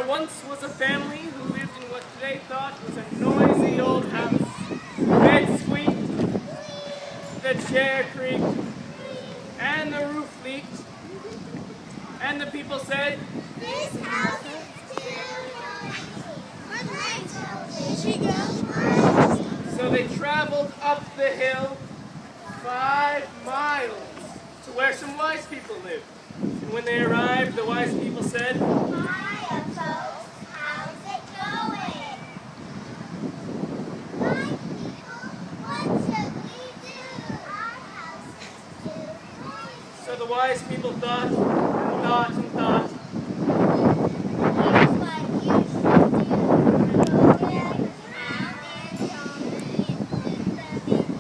There once was a family who lived in what they thought was a noisy old house. The bed squeaked, the chair creaked, and the roof leaked. And the people said, "This house is too noisy. Where should we go?" So they traveled up the hill 5 miles to where some wise people lived. And when they arrived, the wise people said, "Hiya, folks. How's it going?" "Wise people, what should we do? Our house is too noisy." So the wise people thought and thought and thought. "Here's what you should do. Go get a cow and donkey and put them in your house."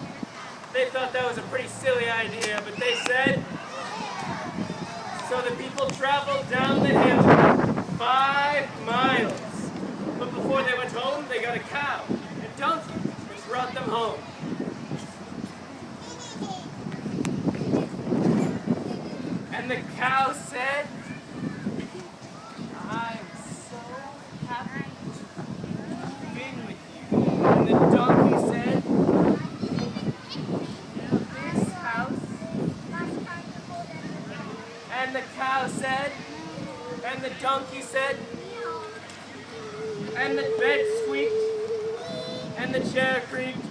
They thought that was a pretty silly idea, but they said, so the people traveled down the hill 5 miles. But before they went home, they got a cow and donkey and brought them home. And the cow said, "I'm so happy to be with you." And the donkey said, "This house." And the cow said, and the donkey said, and the bed squeaked, and the chair creaked,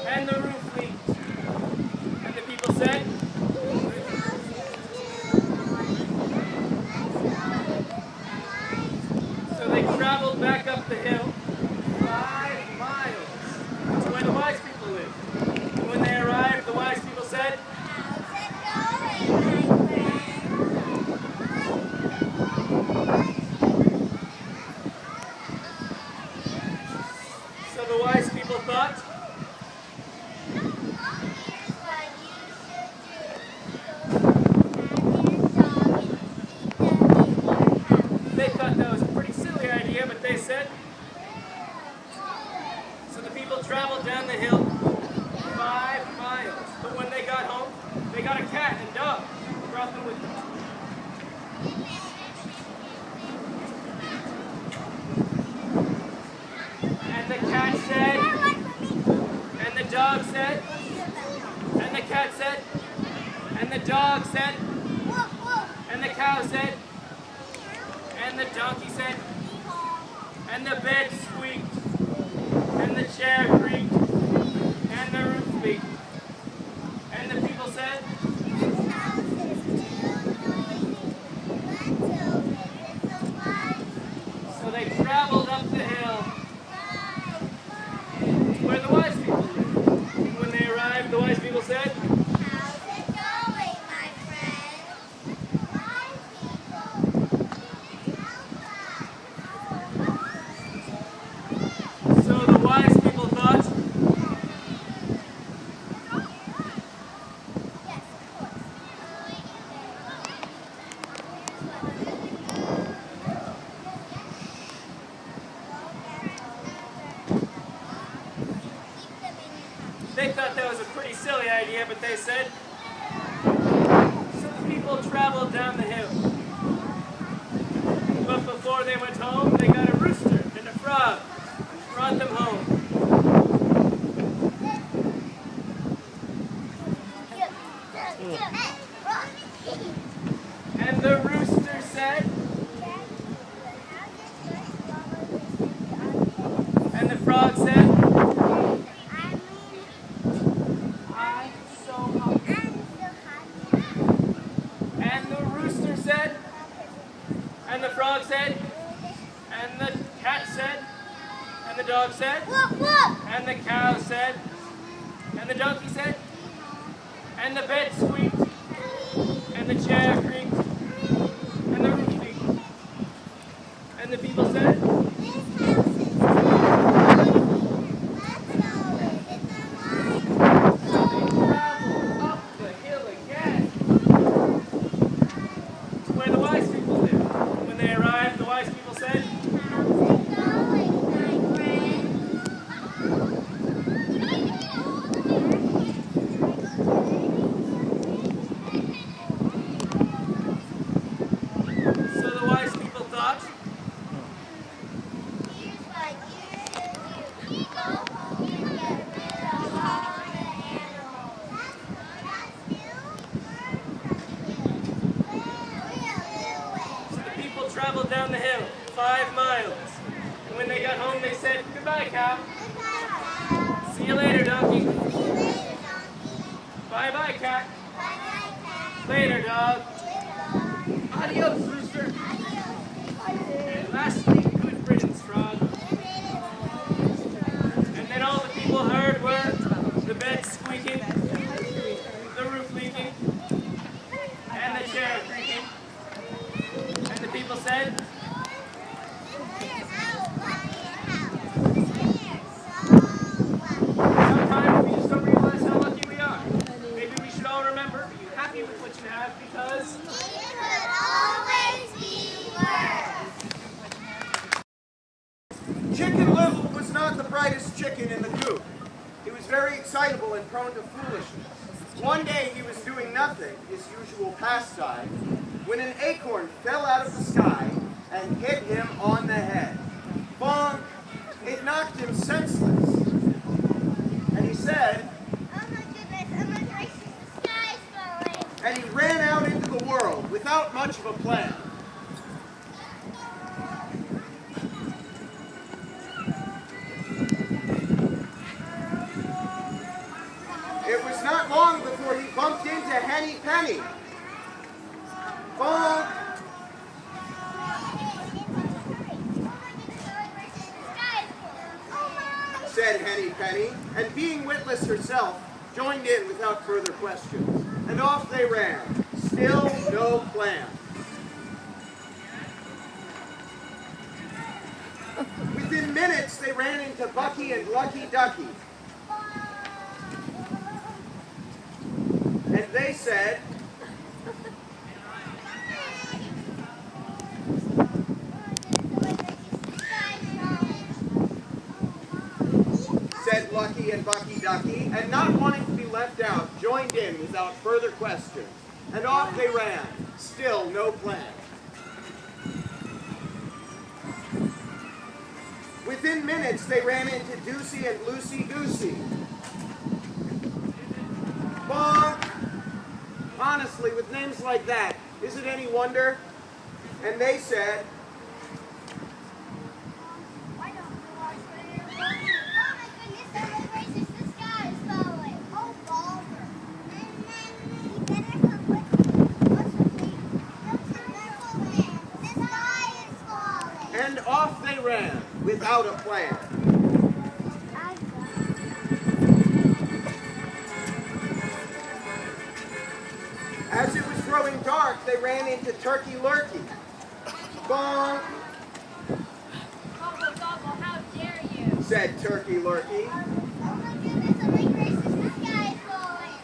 and the roof leaked. And the people said, so they traveled back up the hill 5 miles to where the wise people lived. And when they arrived, the wise people said, "How's it going, my friend?" so the wise people thought, "Here's what you should do. Go have your dog and feed them in your house." they thought that was a pretty silly idea, but they said, so the people traveled down the hill 5 miles. But when they got home, they got a cat and dog and brought them with them. And the cat said, and the dog said, and the cat said, and the dog said, and the cow said, and the donkey said, and the bed squeaked, and the chair creaked, and the roof leaked. And the people said, "This house is too noisy. Let's go visit the wise people." so they traveled up the hill to where the wise people lived. And when they arrived, the wise people said, "How's it going, my friend?" "Wise people, so the wise people thought, yes, of course. Keep them in your house." they thought that was a pretty silly idea, but they said, so the people traveled down the hill. But before they went home, they got a rooster and a frog and brought them home. And the rooster said, and the frog said, "I'm so hungry." And the rooster said, and the frog said, and the cat said, and the dog said, and the cow said, and the donkey said, and the bed squeaked, and the chair creaked, and the roof leaked. And the people said, "This house is too noisy. Let's go visit the wise so they traveled up the hill again to where the wise people lived. When they arrived, the wise people said, "How's it going, my friend?" 5 miles. And when they got home, they said, "Goodbye, cow. See you later, donkey. Bye-bye, cat. Later, dog. Adios, rooster. And lastly, good riddance, frog." And then all the people heard were the bed squeaking, the roof leaking, and the chair creaking. And the people said, sometimes we just don't realize how lucky we are. Maybe we should all remember, be happy with what you have because It could always be worse. Chicken Little was not the brightest chicken in the coop. He was very excitable and prone to foolishness. One day he was doing nothing, his usual pastime, when an acorn fell out of the sky and hit him on the head. Bonk! It knocked him senseless. And he said, Oh my goodness, oh my gracious, the sky's falling. and he ran out into the world without much of a plan. It was not long before he bumped into Henny Penny. Bonk! Said Henny Penny, and being witless herself, joined in without further questions. And off they ran. Still no plan. Within minutes, they ran into Bucky and Lucky Ducky. And they said, said Lucky and Bucky Ducky, and not wanting to be left out, joined in without further question. And off they ran. Still no plan. Within minutes, they ran into Deucey and Lucy Goosey. Bonk! Honestly, with names like that, is it any wonder? And they said, Oh my goodness, oh my gracious, the sky is falling. Oh, Balder. And then you better come with me. What's the thing? The sky is falling. and off they ran without a plan. As it was growing dark, they ran into Turkey Lurkey. Bonk, Gobble, gobble, how dare you? said Turkey Lurkey. Oh my goodness, oh my gracious, the sky is falling.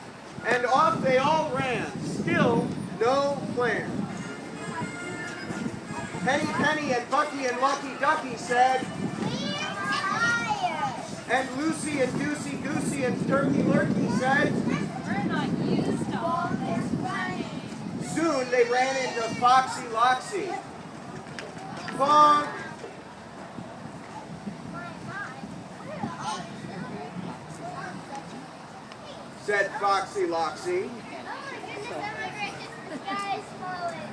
And off they all ran, still no plan. Henny Penny and Bucky and Lucky Ducky said, We're tired. and Lucy and Deucey Goosey and Turkey Lurkey said. We're not used to all this running. Soon they ran into Foxy Loxy. Bonk, said Foxy Loxy. Oh my goodness, oh my gracious, the sky is falling.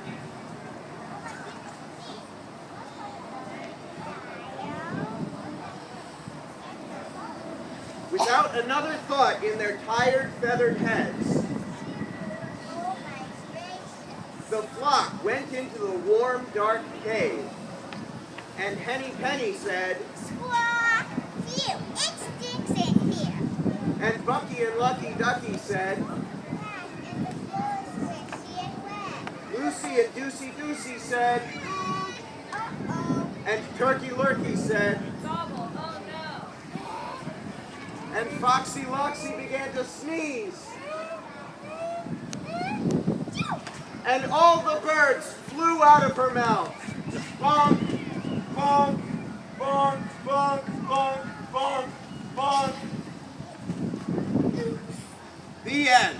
Without another thought in their tired, feathered heads, Oh my gracious. the flock went into the warm, dark cave. And Henny Penny said, Squawk! Phew, it stinks in here. and Bucky and Lucky Ducky said, And the floor is squishy and wet. Lucy and Deucey Goosey said, Uh-oh. and Turkey Lurkey said, Gobble, oh no. and Foxy Loxy began to sneeze. And all the birds flew out of her mouth. Bonk, bonk, bonk, bonk, bonk, bonk, bonk. The end.